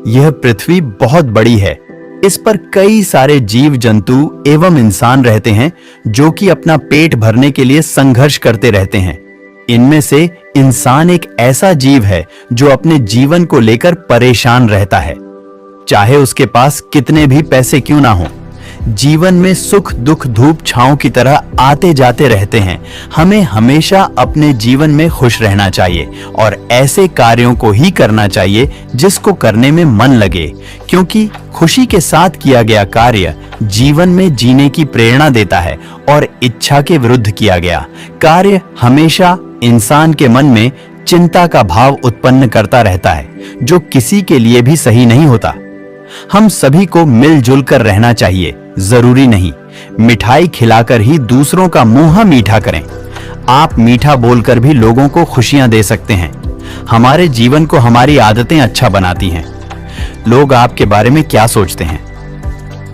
यह पृथ्वी बहुत बड़ी है। इस पर कई सारे जीव जंतु एवं इंसान रहते हैं जो कि अपना पेट भरने के लिए संघर्ष करते रहते हैं। इनमें से इंसान एक ऐसा जीव है जो अपने जीवन को लेकर परेशान रहता है, चाहे उसके पास कितने भी पैसे क्यों ना हो। जीवन में सुख दुख धूप छांव की तरह आते जाते रहते हैं। हमें हमेशा अपने जीवन में खुश रहना चाहिए और ऐसे कार्यों को ही करना चाहिए जिसको करने में मन लगे, क्योंकि खुशी के साथ किया गया कार्य जीवन में जीने की प्रेरणा देता है और इच्छा के विरुद्ध किया गया कार्य हमेशा इंसान के मन में चिंता का भाव उत्पन्न करता रहता है, जो किसी के लिए भी सही नहीं होता। हम सभी को मिलजुल कर रहना चाहिए, जरूरी नहीं मिठाई खिलाकर ही दूसरों का मुंह मीठा करें। आप मीठा बोलकर भी लोगों को खुशियां दे सकते हैं। हमारे जीवन को हमारी आदतें अच्छा बनाती हैं। लोग आपके बारे में क्या सोचते हैं,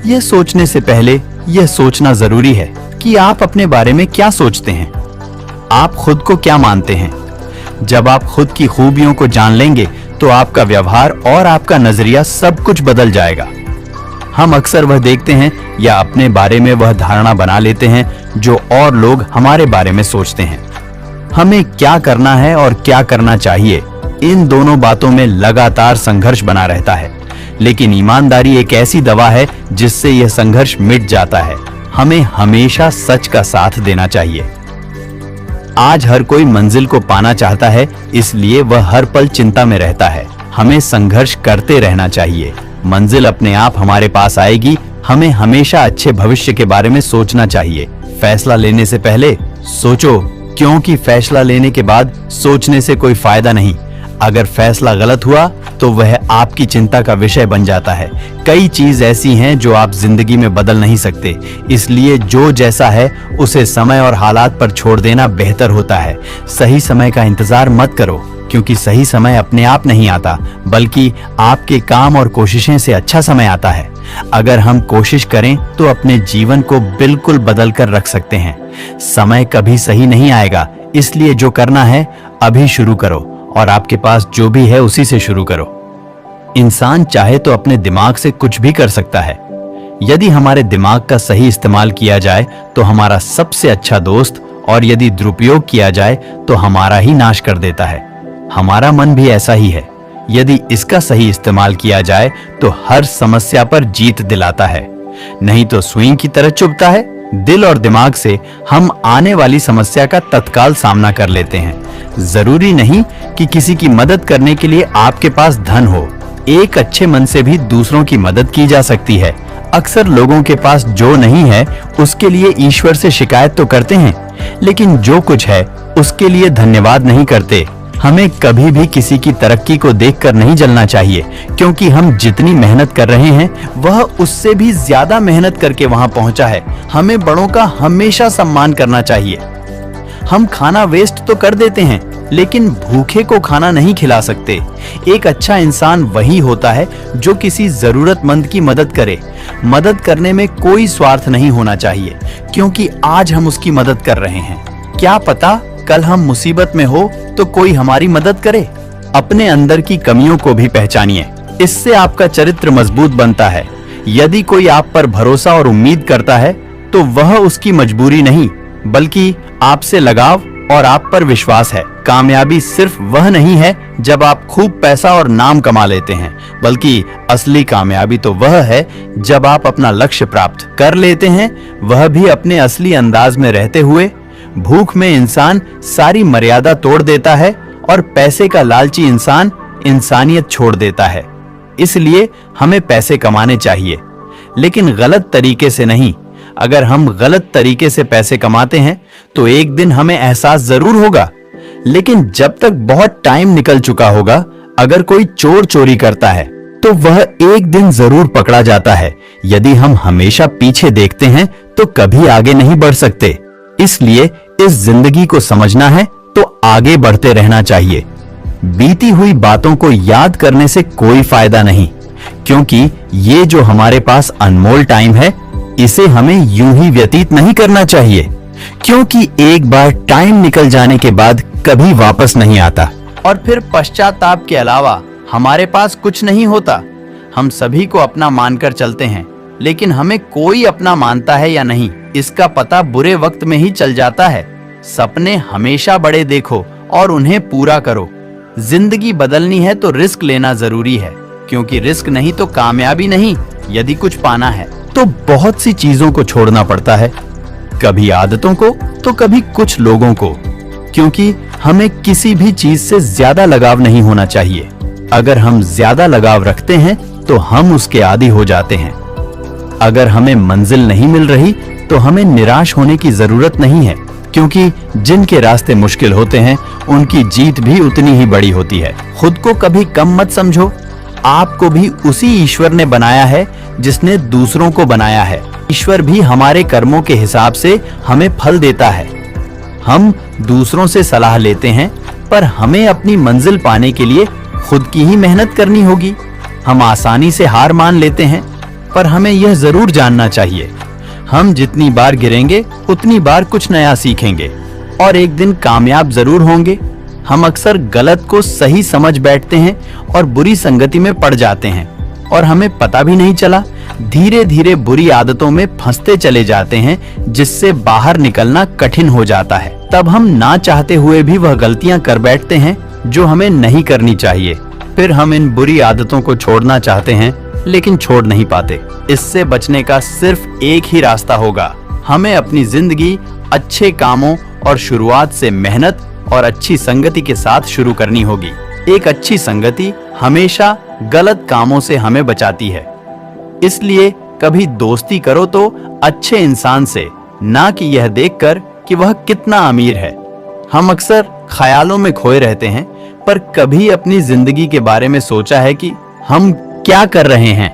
यह सोचने से पहले यह सोचना जरूरी है कि आप अपने बारे में क्या सोचते हैं। आप खुद को क्या मानते हैं। जब आप खुद की खूबियों को जान लेंगे तो आपका व्यवहार और आपका नजरिया सब कुछ बदल जाएगा। हम अक्सर वह देखते हैं या अपने बारे में वह धारणा बना लेते हैं जो और लोग हमारे बारे में सोचते हैं। हमें क्या करना है और क्या करना चाहिए, इन दोनों बातों में लगातार संघर्ष बना रहता है, लेकिन ईमानदारी एक ऐसी दवा है जिससे यह संघर्ष मिट जाता है। हमें हमेशा सच का साथ देना चाहिए। आज हर कोई मंजिल को पाना चाहता है, इसलिए वह हर पल चिंता में रहता है। हमें संघर्ष करते रहना चाहिए, मंजिल अपने आप हमारे पास आएगी। हमें हमेशा अच्छे भविष्य के बारे में सोचना चाहिए। फैसला लेने से पहले सोचो, क्योंकि फैसला लेने के बाद सोचने से कोई फायदा नहीं। अगर फैसला गलत हुआ तो वह आपकी चिंता का विषय बन जाता है। कई चीज ऐसी हैं जो आप जिंदगी में बदल नहीं सकते, इसलिए जो जैसा है उसे समय और हालात पर छोड़ देना बेहतर होता है। सही समय का इंतजार मत करो, क्योंकि सही समय अपने आप नहीं आता, बल्कि आपके काम और कोशिशें से अच्छा समय आता है। अगर हम कोशिश करें तो अपने जीवन को बिल्कुल बदल कर रख सकते हैं। समय कभी सही नहीं आएगा, इसलिए जो करना है अभी शुरू करो और आपके पास जो भी है उसी से शुरू करो। इंसान चाहे तो अपने दिमाग से कुछ भी कर सकता है। यदि हमारे दिमाग का सही इस्तेमाल किया जाए तो हमारा सबसे अच्छा दोस्त, और यदि दुरुपयोग किया जाए तो हमारा ही नाश कर देता है। हमारा मन भी ऐसा ही है। यदि इसका सही इस्तेमाल किया जाए तो हर समस्या पर जीत दिलाता है, नहीं तो सुई की तरह चुभता है। दिल और दिमाग से हम आने वाली समस्या का तत्काल सामना कर लेते हैं। जरूरी नहीं कि किसी की मदद करने के लिए आपके पास धन हो। एक अच्छे मन से भी दूसरों की मदद की जा सकती है। अक्सर लोगों के पास जो नहीं है उसके लिए ईश्वर से शिकायत तो करते हैं, लेकिन जो कुछ है उसके लिए धन्यवाद नहीं करते। हमें कभी भी किसी की तरक्की को देखकर नहीं जलना चाहिए, क्योंकि हम जितनी मेहनत कर रहे हैं वह उससे भी ज्यादा मेहनत करके वहां पहुंचा है। हमें बड़ों का हमेशा सम्मान करना चाहिए। हम खाना वेस्ट तो कर देते हैं, लेकिन भूखे को खाना नहीं खिला सकते। एक अच्छा इंसान वही होता है जो किसी जरूरतमंद की मदद करे। मदद करने में कोई स्वार्थ नहीं होना चाहिए, क्योंकि आज हम उसकी मदद कर रहे हैं, क्या पता कल हम मुसीबत में हो तो कोई हमारी मदद करे। अपने अंदर की कमियों को भी पहचानिए, इससे आपका चरित्र मजबूत बनता है। यदि कोई आप पर भरोसा और उम्मीद करता है तो वह उसकी मजबूरी नहीं, बल्कि आपसे लगाव और आप पर विश्वास है। कामयाबी सिर्फ वह नहीं है जब आप खूब पैसा और नाम कमा लेते हैं, बल्कि असली कामयाबी तो वह है जब आप अपना लक्ष्य प्राप्त कर लेते हैं, वह भी अपने असली अंदाज में रहते हुए। भूख में इंसान सारी मर्यादा तोड़ देता है और पैसे का लालची इंसान इंसानियत छोड़ देता है। इसलिए हमें पैसे कमाने चाहिए, लेकिन गलत तरीके से नहीं। अगर हम गलत तरीके से पैसे कमाते हैं तो एक दिन हमें एहसास जरूर होगा, लेकिन जब तक बहुत टाइम निकल चुका होगा। अगर कोई चोर चोरी करता है तो वह एक दिन जरूर पकड़ा जाता है। यदि हम हमेशा पीछे देखते हैं तो कभी आगे नहीं बढ़ सकते। इसलिए इस जिंदगी को समझना है तो आगे बढ़ते रहना चाहिए। बीती हुई बातों को याद करने से कोई फायदा नहीं, क्योंकि ये जो हमारे पास अनमोल टाइम है, इसे हमें यूं ही व्यतीत नहीं करना चाहिए, क्योंकि एक बार टाइम निकल जाने के बाद कभी वापस नहीं आता और फिर पश्चाताप के अलावा हमारे पास कुछ नहीं होता। हम सभी को अपना मानकर चलते हैं, लेकिन हमें कोई अपना मानता है या नहीं, इसका पता बुरे वक्त में ही चल जाता है। सपने हमेशा बड़े देखो और उन्हें पूरा करो। जिंदगी बदलनी है तो रिस्क लेना जरूरी है, क्योंकि रिस्क नहीं तो कामयाबी नहीं। यदि कुछ पाना है तो बहुत सी चीजों को छोड़ना पड़ता है, कभी आदतों को तो कभी कुछ लोगों को, क्योंकि हमें किसी भी चीज से ज्यादा लगाव नहीं होना चाहिए। अगर हम ज्यादा लगाव रखते हैं तो हम उसके आदी हो जाते हैं। अगर हमें मंजिल नहीं मिल रही तो हमें निराश होने की जरूरत नहीं है, क्योंकि जिनके रास्ते मुश्किल होते हैं उनकी जीत भी उतनी ही बड़ी होती है। खुद को कभी कम मत समझो। आपको भी उसी ईश्वर ने बनाया है जिसने दूसरों को बनाया है। ईश्वर भी हमारे कर्मों के हिसाब से हमें फल देता है। हम दूसरों से सलाह लेते हैं, पर हमें अपनी मंजिल पाने के लिए खुद की ही मेहनत करनी होगी। हम आसानी से हार मान लेते हैं, पर हमें यह जरूर जानना चाहिए, हम जितनी बार गिरेंगे उतनी बार कुछ नया सीखेंगे और एक दिन कामयाब जरूर होंगे। हम अक्सर गलत को सही समझ बैठते हैं और बुरी संगति में पड़ जाते हैं और हमें पता भी नहीं चला। धीरे धीरे बुरी आदतों में फंसते चले जाते हैं, जिससे बाहर निकलना कठिन हो जाता है। तब हम ना चाहते हुए भी वह गलतियां कर बैठते हैं जो हमें नहीं करनी चाहिए। फिर हम इन बुरी आदतों को छोड़ना चाहते हैं, लेकिन छोड़ नहीं पाते। इससे बचने का सिर्फ एक ही रास्ता होगा, हमें अपनी जिंदगी अच्छे कामों और शुरुआत से मेहनत और अच्छी संगति के साथ शुरू करनी होगी। एक अच्छी संगति हमेशा गलत कामों से हमें बचाती है। इसलिए कभी दोस्ती करो तो अच्छे इंसान से, ना कि यह देखकर कि वह कितना अमीर है। हम अक्सर ख्यालों में खोए रहते हैं, पर कभी अपनी जिंदगी के बारे में सोचा है कि हम क्या कर रहे हैं?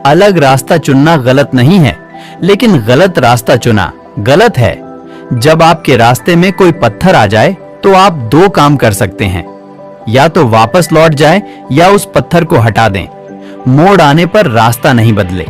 अलग रास्ता चुनना गलत नहीं है, लेकिन गलत रास्ता चुना गलत है। जब आपके रास्ते में कोई पत्थर आ जाए तो आप दो काम कर सकते हैं, या तो वापस लौट जाएं या उस पत्थर को हटा दें। मोड़ आने पर रास्ता नहीं बदले,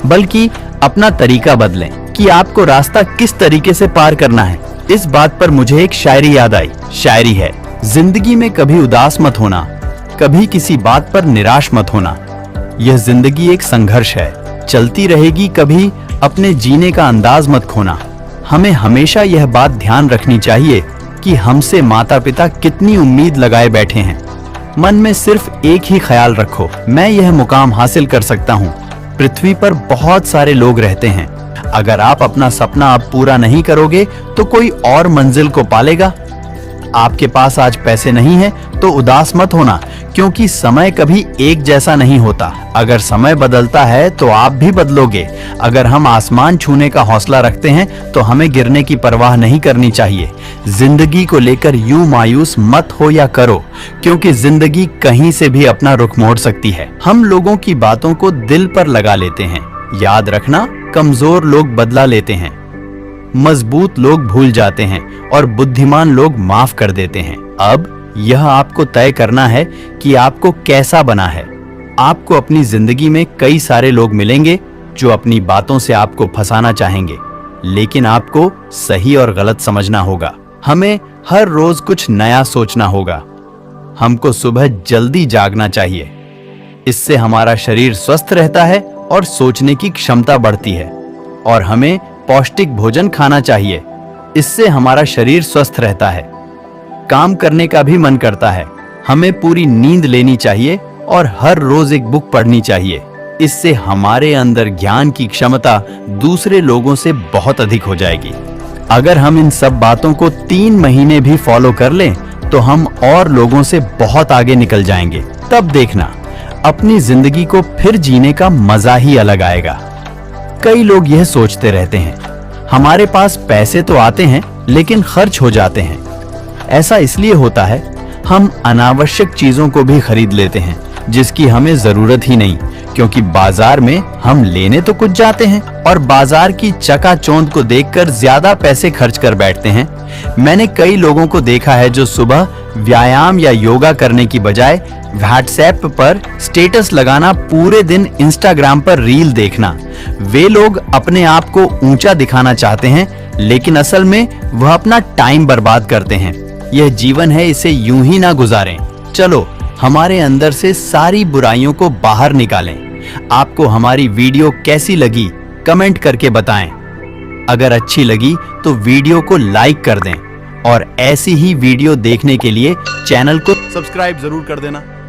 बल्कि अपना तरीका बदलें कि आपको रास्ता किस तरीके से पार करना है। इस बात पर मुझे एक शायरी याद आई। शायरी है, जिंदगी में कभी उदास मत होना, कभी किसी बात पर निराश मत होना। यह जिंदगी एक संघर्ष है, चलती रहेगी, कभी अपने जीने का अंदाज मत खोना। हमें हमेशा यह बात ध्यान रखनी चाहिए कि हमसे माता पिता कितनी उम्मीद लगाए बैठे हैं। मन में सिर्फ एक ही ख्याल रखो, मैं यह मुकाम हासिल कर सकता हूँ। पृथ्वी पर बहुत सारे लोग रहते हैं, अगर आप अपना सपना अब पूरा नहीं करोगे तो कोई और मंजिल को पालेगा। आपके पास आज पैसे नहीं है तो उदास मत होना, क्योंकि समय कभी एक जैसा नहीं होता। अगर समय बदलता है तो आप भी बदलोगे। अगर हम आसमान छूने का हौसला रखते हैं तो हमें गिरने की परवाह नहीं करनी चाहिए। जिंदगी को लेकर यूं मायूस मत हो या करो, क्योंकि जिंदगी कहीं से भी अपना रुख मोड़ सकती है। हम लोगों की बातों को दिल पर लगा लेते हैं। याद रखना, कमजोर लोग बदला लेते हैं, मजबूत लोग भूल जाते हैं और बुद्धिमान लोग माफ कर देते हैं। अब यह आपको तय करना है कि आपको कैसा बना है। आपको अपनी जिंदगी में कई सारे लोग मिलेंगे जो अपनी बातों से आपको फंसाना चाहेंगे, लेकिन आपको सही और गलत समझना होगा। हमें हर रोज कुछ नया सोचना होगा। हमको सुबह जल्दी जागना चाहिए, इससे हमारा शरीर स्वस्थ रहता है और सोचने की क्षमता बढ़ती है। और हमें पौष्टिक भोजन खाना चाहिए, इससे हमारा शरीर स्वस्थ रहता है। काम करने का भी मन करता है। हमें पूरी नींद लेनी चाहिए और हर रोज एक बुक पढ़नी चाहिए, इससे हमारे अंदर ज्ञान की क्षमता दूसरे लोगों से बहुत अधिक हो जाएगी। अगर हम इन सब बातों को 3 महीने भी फॉलो कर लें तो हम और लोगों से बहुत आगे निकल जाएंगे। तब देखना, अपनी जिंदगी को फिर जीने का मजा ही अलग आएगा। कई लोग यह सोचते रहते हैं, हमारे पास पैसे तो आते हैं लेकिन खर्च हो जाते हैं। ऐसा इसलिए होता है, हम अनावश्यक चीजों को भी खरीद लेते हैं जिसकी हमें जरूरत ही नहीं, क्योंकि बाजार में हम लेने तो कुछ जाते हैं और बाजार की चकाचौंध को देखकर ज्यादा पैसे खर्च कर बैठते हैं। मैंने कई लोगों को देखा है जो सुबह व्यायाम या योगा करने की बजाय व्हाट्सएप पर स्टेटस लगाना, पूरे दिन इंस्टाग्राम पर रील देखना। वे लोग अपने आप को ऊंचा दिखाना चाहते हैं, लेकिन असल में वह अपना टाइम बर्बाद करते हैं। यह जीवन है, इसे यूं ही ना गुजारें। चलो हमारे अंदर से सारी बुराइयों को बाहर निकालें। आपको हमारी वीडियो कैसी लगी कमेंट करके बताएं। अगर अच्छी लगी तो वीडियो को लाइक कर दें और ऐसी ही वीडियो देखने के लिए चैनल को सब्सक्राइब जरूर कर देना।